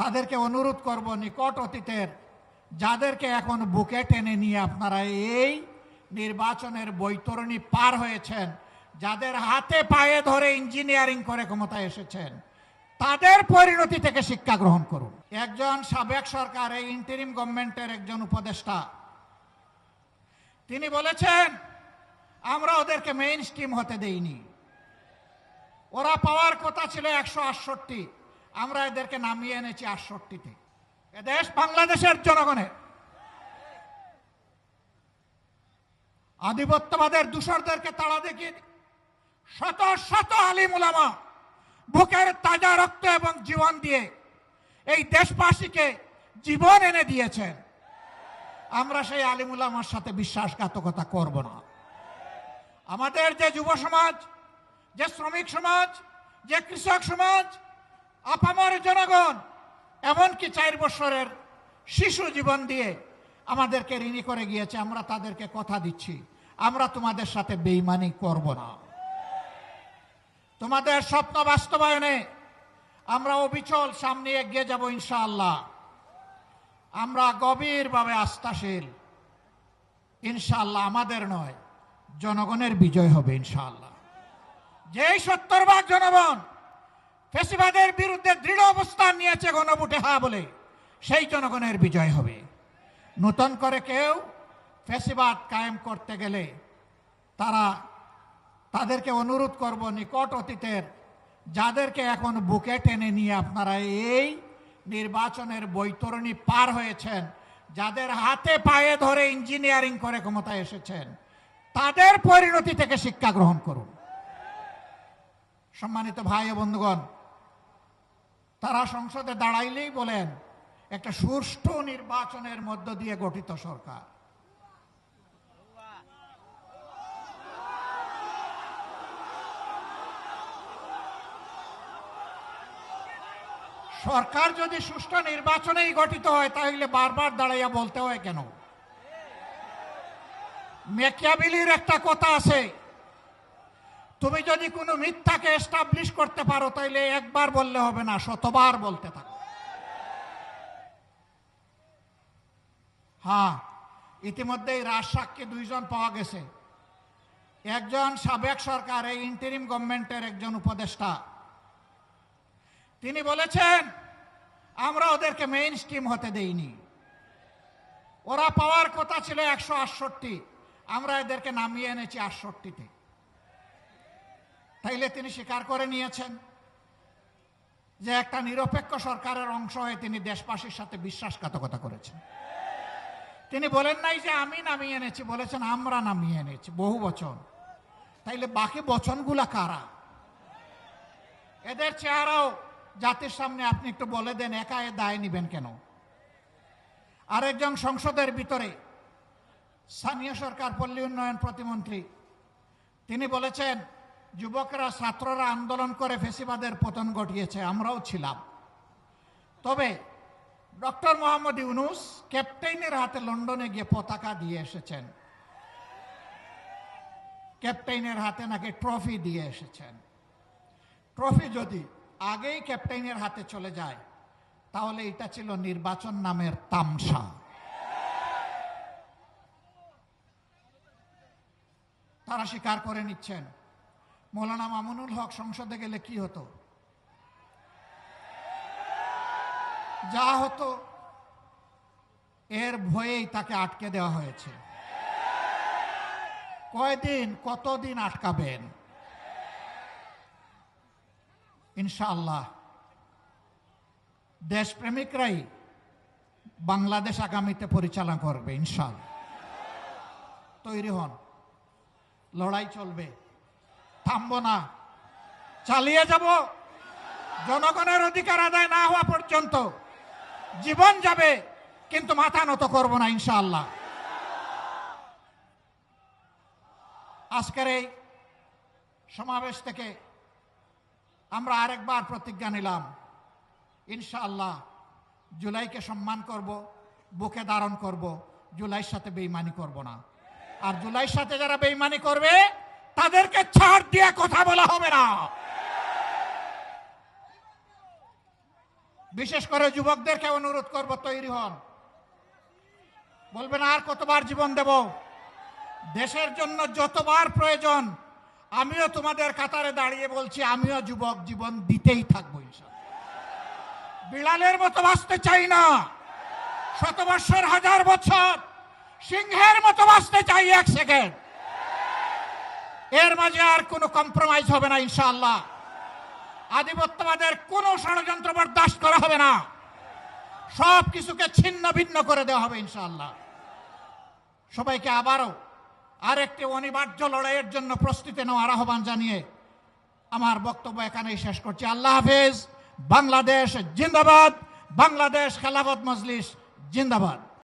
তাদেরকে অনুরোধ করব, নিকট অতীতের যাদেরকে এখন বুকে টেনে নিয়ে আপনারা এই নির্বাচনের বৈতরণী পার হয়েছেন, যাদের হাতে পায়ে ধরে ইঞ্জিনিয়ারিং করে ক্ষমতায় এসেছেন, তাদের পরিণতি থেকে শিক্ষা গ্রহণ করুন। একজন সাবেক সরকার, এই ইন্টারিম গভর্নমেন্টের একজন উপদেষ্টা, তিনি বলেছেন আমরা ওদেরকে মেইন স্ট্রিম হতে দেইনি, ওরা পাওয়ার কথা ছিল 168, আমরা এদেরকে নামিয়ে এনেছি 68-তে। এদেশ বাংলাদেশের জনগণের। আধিপত্যবাদের দূষরদেরকে তাড়া দেখিয়ে শত শত আলিম উলামা বুকের তাজা রক্ত এবং জীবন দিয়ে এই দেশবাসীকে জীবন এনে দিয়েছেন। আমরা সেই আলিম উলামার সাথে বিশ্বাসঘাতকতা করব না। আমাদের যে যুব সমাজ, যে শ্রমিক সমাজ, যে কৃষক সমাজ, আপামর জনগণ, এমনকি 4 বছরের শিশু জীবন দিয়ে আমাদেরকে ঋণী করে গিয়েছে, আমরা তাদেরকে কথা দিচ্ছি আমরা তোমাদের সাথে বেঈমানি করব না। তোমাদের স্বপ্ন বাস্তবায়নে আমরা অবিচল সামনে এগিয়ে যাব ইনশাআল্লাহ। আমরা গভীরভাবে আস্থাশীল, ইনশাআল্লাহ আমাদের নয় জনগণের বিজয় হবে ইনশাআল্লাহ। যেই 70% জনগণ ফ্যাসিবাদের বিরুদ্ধে দৃঢ় অবস্থান নিয়েছে গণভোটে হ্যাঁ বলে, সেই জনগণের বিজয় হবে। নতুন করে কেউ ফ্যাসিবাদ কায়েম করতে গেলে তাদেরকে অনুরোধ করব, নিকট অতীতের যাদেরকে এখন বুকে টেনে নিয়ে আপনারা এই নির্বাচনের বৈতরণী পার হয়েছেন, যাদের হাতে পায়ে ধরে ইঞ্জিনিয়ারিং করে ক্ষমতায় এসেছেন, তাদের পরিণতি থেকে শিক্ষা গ্রহণ করুন। সম্মানিত ভাই ও বন্ধুগণ, তারা সংসদে দাঁড়াইলেই বলেন একটা সুষ্ঠু নির্বাচনের মধ্য দিয়ে গঠিত সরকার। সরকার যদি সুষ্ঠু নির্বাচনেই গঠিত হয়, তাহলে বারবার দাঁড়াইয়া বলতে হয় কেন? ম্যাকিয়াভেলির একটা কথা আছে, তুমি যদি কোনো মিথ্যাকে এস্টাবলিশ করতে পারো তাহলে একবার বললে হবে না, শতবার বলতে থাকো। হ্যাঁ, ইতিমধ্যেই রাজসাক্ষী 2 জন পাওয়া গেছে। একজন সাবেক সরকার, এই ইন্টারিম গভর্নমেন্টের একজন উপদেষ্টা, তিনি বলেছেন আমরা ওদেরকে মেইন স্ট্রিম হতে দেইনি, ওরা পাওয়ার কথা ছিল 168, আমরা এদেরকে নামিয়ে এনেছি 68-তে। তাইলে তিনি স্বীকার করে নিয়েছেন যে একটা নিরপেক্ষ সরকারের অংশ হয়ে তিনি দেশবাসীর সাথে বিশ্বাসঘাতকতা করেছেন। তিনি বলেন নাই যে আমি নামিয়ে এনেছি, বলেছেন আমরা নামিয়ে এনেছি, বহু বচন। তাইলে বাকি বচনগুলা কারা? এদের চেহারাও জাতির সামনে আপনি একটু বলে দেন, একা এ দায় নিবেন কেন? আরেকজন সংসদের ভিতরে স্থানীয় সরকার পল্লী উন্নয়ন প্রতিমন্ত্রী, তিনি বলেছেন যুবকরা, ছাত্ররা আন্দোলন করে ফ্যাসিবাদের পতন ঘটিয়েছে, আমরাও ছিলাম। তবে ডক্টর মোহাম্মদ ইউনূস ক্যাপ্টেনের হাতে লন্ডনে গিয়ে পতাকা দিয়ে এসেছেন, ক্যাপ্টেনের হাতে নাকি ট্রফি দিয়ে এসেছেন। ট্রফি যদি আগেই ক্যাপ্টেনের হাতে চলে যায় তাহলে এটা ছিল নির্বাচন নামের তামসা। তারা স্বীকার করে নিচ্ছেন মৌলানা মামুনুল হক সংসদে গেলে কি হতো, যা হতো এর ভয়েই তাকে আটকে দেওয়া হয়েছে। কয়দিন, কতদিন আটকাবেন? ইনশাআল্লাহ দেশপ্রেমিকরাই বাংলাদেশ আগামীতে পরিচালনা করবে ইনশাআল্লাহ। তৈরি হন, লড়াই চলবে, থামবো না, চালিয়ে যাব। জনগণের অধিকার আদায় না হওয়া পর্যন্ত জীবন যাবে, কিন্তু মাথা নত করব না ইনশাআল্লাহ। আজকের এই সমাবেশ থেকে আমরা আরেকবার প্রতিজ্ঞা নিলাম, ইনশাআল্লাহ জুলাইকে সম্মান করব, বুকে ধারণ করব, জুলাইয়ের সাথে বেঈমানি করব না। আর জুলাইয়ের সাথে যারা বেঈমানি করবে তাদেরকে ছাড় দিয়ে কথা বলা হবে না। বিশেষ করে যুবকদেরকে অনুরোধ করব, তৈরি হন। বলবেন আর কতবার জীবন দেব? দেশের জন্য যতবার প্রয়োজন আমিও তোমাদের কাতারে দাঁড়িয়ে বলছি, আমিও যুবক, জীবন দিতেই থাকবো ইনশাআল্লাহ। বিড়ালের মতো বাঁচতে চাই না, 100 বৎসর, 1000 বছর, সিংহের মতো বাঁচতে চাই 1 সেকেন্ড। এর মাঝে আর কোনো কম্প্রোমাইজ হবে না ইনশাআল্লাহ। আধিপত্যবাদের কোনো ষড়যন্ত্র বরদাস্ত করা হবে না, সব কিছুকে ছিন্ন ভিন্ন করে দেওয়া হবে ইনশাআল্লাহ। সবাইকে আবারও আরেকটি অনিবার্য লড়াইয়ের জন্য প্রস্তুতি নেওয়ার আহ্বান জানিয়ে আমার বক্তব্য এখানেই শেষ করছি। আল্লাহ হাফেজ। বাংলাদেশ জিন্দাবাদ। বাংলাদেশ খেলাফত মজলিস জিন্দাবাদ।